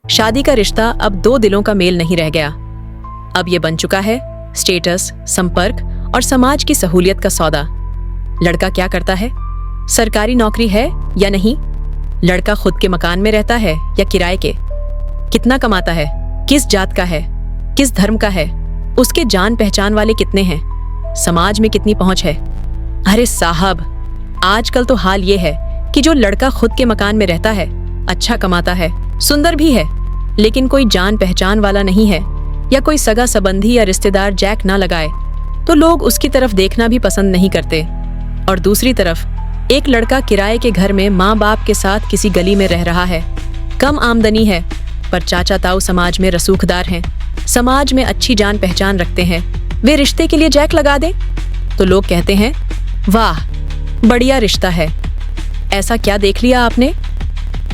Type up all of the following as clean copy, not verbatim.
शादी का रिश्ता अब दो दिलों का मेल नहीं रह गया। अब ये बन चुका है स्टेटस, संपर्क और समाज की सहूलियत का सौदा। लड़का क्या करता है, सरकारी नौकरी है या नहीं, लड़का खुद के मकान में रहता है या किराए के, कितना कमाता है, किस जात का है, किस धर्म का है, उसके जान पहचान वाले कितने हैं, समाज में कितनी पहुंच है। अरे साहब, आजकल तो हाल ये है कि जो लड़का खुद के मकान में रहता है, अच्छा कमाता है, सुंदर भी है, लेकिन कोई जान पहचान वाला नहीं है या कोई सगा संबंधी या रिश्तेदार जैक ना लगाए तो लोग उसकी तरफ देखना भी पसंद नहीं करते। और दूसरी तरफ एक लड़का किराए के घर में माँ बाप के साथ किसी गली में रह रहा है, कम आमदनी है पर चाचा ताऊ समाज में रसूखदार हैं, समाज में अच्छी जान पहचान रखते हैं, वे रिश्ते के लिए जैक लगा दें तो लोग कहते हैं वाह बढ़िया रिश्ता है। ऐसा क्या देख लिया आपने?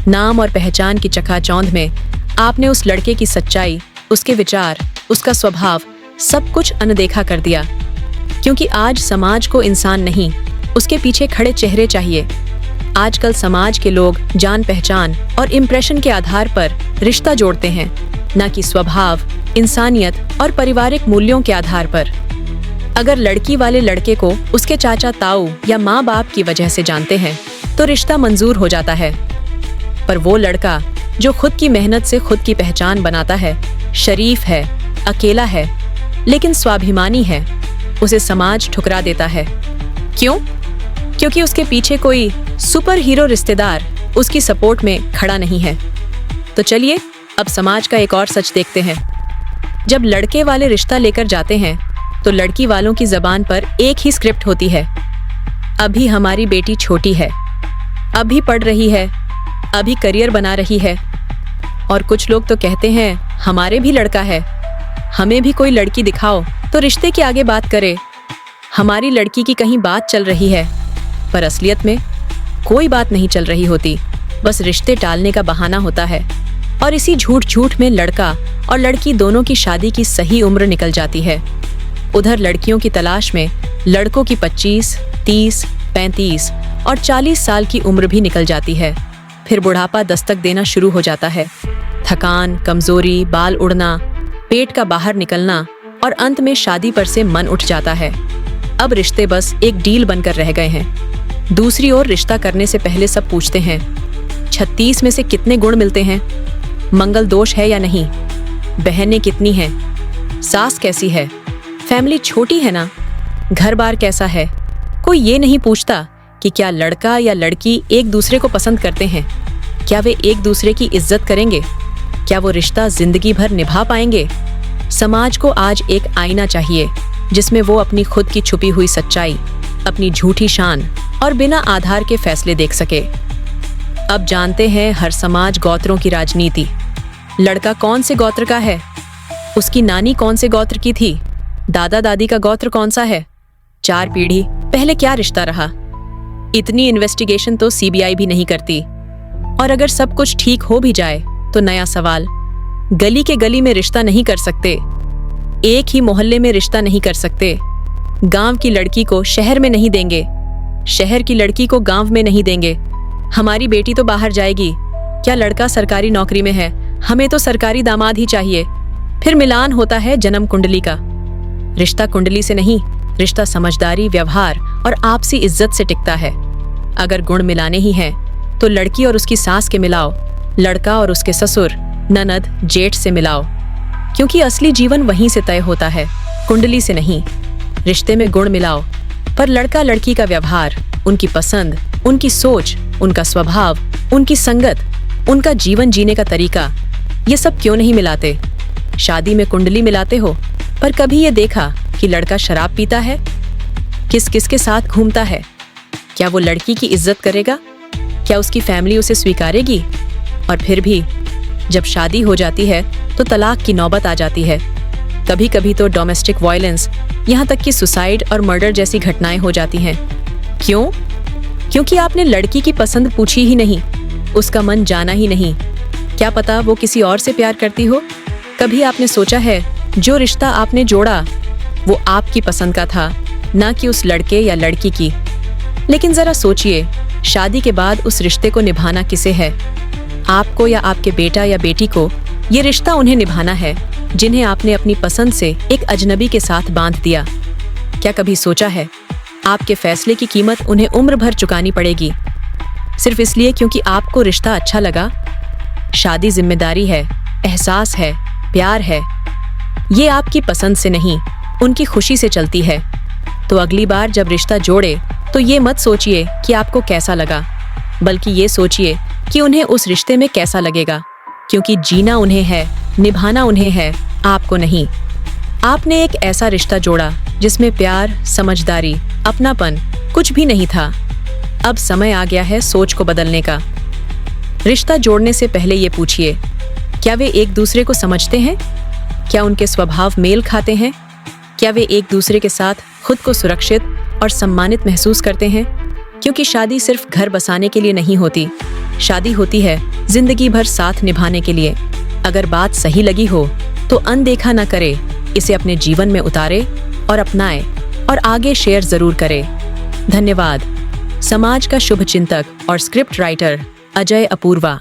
नाम और पहचान की चकाचौंध में आपने उस लड़के की सच्चाई, उसके विचार, उसका स्वभाव सब कुछ अनदेखा कर दिया। क्योंकि आज समाज को इंसान नहीं, उसके पीछे खड़े चेहरे चाहिए। आजकल समाज के लोग जान पहचान और इम्प्रेशन के आधार पर रिश्ता जोड़ते हैं, न कि स्वभाव, इंसानियत और पारिवारिक मूल्यों के आधार पर। अगर लड़की वाले लड़के को उसके चाचा ताऊ या माँ बाप की वजह से जानते हैं तो रिश्ता मंजूर हो जाता है। पर वो लड़का जो खुद की मेहनत से खुद की पहचान बनाता है, शरीफ है, अकेला है, लेकिन स्वाभिमानी है, उसे समाज ठुकरा देता है। क्यों? क्योंकि उसके पीछे कोई सुपर हीरो रिश्तेदार उसकी सपोर्ट में खड़ा नहीं है। तो चलिए अब समाज का एक और सच देखते हैं। जब लड़के वाले रिश्ता लेकर जाते हैं तो लड़की वालों की जबान पर एक ही स्क्रिप्ट होती है, अभी हमारी बेटी छोटी है, अभी पढ़ रही है, अभी करियर बना रही है। और कुछ लोग तो कहते हैं हमारे भी लड़का है, हमें भी कोई लड़की दिखाओ तो रिश्ते के आगे बात करे। हमारी लड़की की कहीं बात चल रही है, पर असलियत में कोई बात नहीं चल रही होती, बस रिश्ते टालने का बहाना होता है। और इसी झूठ में लड़का और लड़की दोनों की शादी की सही उम्र निकल जाती है। उधर लड़कियों की तलाश में लड़कों की 25, 30, 35 और 40 साल की उम्र भी निकल जाती है। फिर बुढ़ापा दस्तक देना शुरू हो जाता है। थकान, कमजोरी, बाल उड़ना, पेट का बाहर निकलना और अंत में शादी पर से मन उठ जाता है। अब रिश्ते बस एक डील बनकर रह गए हैं। दूसरी ओर रिश्ता करने से पहले सब पूछते हैं 36 में से कितने गुण मिलते हैं, मंगल दोष है या नहीं, बहनें कितनी हैं, सास कैसी है, फैमिली छोटी है ना, घर बार कैसा है। कोई ये नहीं पूछता कि क्या लड़का या लड़की एक दूसरे को पसंद करते हैं, क्या वे एक दूसरे की इज्जत करेंगे, क्या वो रिश्ता जिंदगी भर निभा पाएंगे। समाज को आज एक आईना चाहिए जिसमें वो अपनी खुद की छुपी हुई सच्चाई, अपनी झूठी शान और बिना आधार के फैसले देख सके। अब जानते हैं हर समाज गोत्रों की राजनीति। लड़का कौन से गोत्र का है, उसकी नानी कौन से गोत्र की थी, दादा दादी का गोत्र कौन सा है, 4 पीढ़ी पहले क्या रिश्ता रहा। इतनी इन्वेस्टिगेशन तो सीबीआई भी नहीं करती। और अगर सब कुछ ठीक हो भी जाए तो नया सवाल, गली के गली में रिश्ता नहीं कर सकते, एक ही मोहल्ले में रिश्ता नहीं कर सकते, गांव की लड़की को शहर में नहीं देंगे, शहर की लड़की को गांव में नहीं देंगे, हमारी बेटी तो बाहर जाएगी, क्या लड़का सरकारी नौकरी में है, हमें तो सरकारी दामाद ही चाहिए। फिर मिलान होता है जन्म कुंडली का। रिश्ता कुंडली से नहीं, रिश्ता समझदारी, व्यवहार और आपसी इज्जत से टिकता है। अगर गुण मिलाने ही हैं तो लड़की और उसकी सास के मिलाओ, लड़का और उसके ससुर, ननद, जेठ से मिलाओ, क्योंकि असली जीवन वहीं से तय होता है, कुंडली से नहीं। रिश्ते में गुण मिलाओ, पर लड़का लड़की का व्यवहार, उनकी पसंद, उनकी सोच, उनका स्वभाव, उनकी संगत, उनका जीवन जीने का तरीका, ये सब क्यों नहीं मिलाते। शादी में कुंडली मिलाते हो, पर कभी ये देखा कि लड़का शराब पीता है, किस किस के साथ घूमता है, क्या वो लड़की की इज्जत करेगा, क्या उसकी फैमिली उसे स्वीकारेगी। और फिर भी जब शादी हो जाती है तो तलाक की नौबत आ जाती है। कभी कभी तो डोमेस्टिक वायलेंस, यहाँ तक कि सुसाइड और मर्डर जैसी घटनाएं हो जाती हैं। क्यों? क्योंकि आपने लड़की की पसंद पूछी ही नहीं, उसका मन जाना ही नहीं। क्या पता वो किसी और से प्यार करती हो। कभी आपने सोचा है जो रिश्ता आपने जोड़ा वो आपकी पसंद का था, ना कि उस लड़के या लड़की की। लेकिन जरा सोचिए, शादी के बाद उस रिश्ते को निभाना किसे है, आपको या आपके बेटा या बेटी को ये रिश्ता उन्हें निभाना है जिन्हें आपने अपनी पसंद से एक अजनबी के साथ बांध दिया। क्या कभी सोचा है आपके फैसले की कीमत उन्हें उम्र भर चुकानी पड़ेगी, सिर्फ इसलिए क्योंकि आपको रिश्ता अच्छा लगा? शादी जिम्मेदारी है, एहसास है, प्यार है। ये आपकी पसंद से नहीं, उनकी खुशी से चलती है। तो अगली बार जब रिश्ता जोड़े तो ये मत सोचिए कि आपको कैसा लगा, बल्कि ये सोचिए कि उन्हें उस रिश्ते में कैसा लगेगा, क्योंकि जीना उन्हें है, निभाना उन्हें है, आपको नहीं। आपने एक ऐसा रिश्ता जोड़ा जिसमें प्यार, समझदारी, अपनापन कुछ भी नहीं था। अब समय आ गया है सोच को बदलने का। रिश्ता जोड़ने से पहले ये पूछिए, क्या वे एक दूसरे को समझते हैं? क्या उनके स्वभाव मेल खाते हैं? क्या वे एक दूसरे के साथ खुद को सुरक्षित और सम्मानित महसूस करते हैं? क्योंकि शादी सिर्फ घर बसाने के लिए नहीं होती, शादी होती है जिंदगी भर साथ निभाने के लिए। अगर बात सही लगी हो तो अनदेखा न करे, इसे अपने जीवन में उतारे और अपनाए और आगे शेयर जरूर करे। धन्यवाद। समाज का शुभ चिंतक और स्क्रिप्ट राइटर अजय अपूर्वा।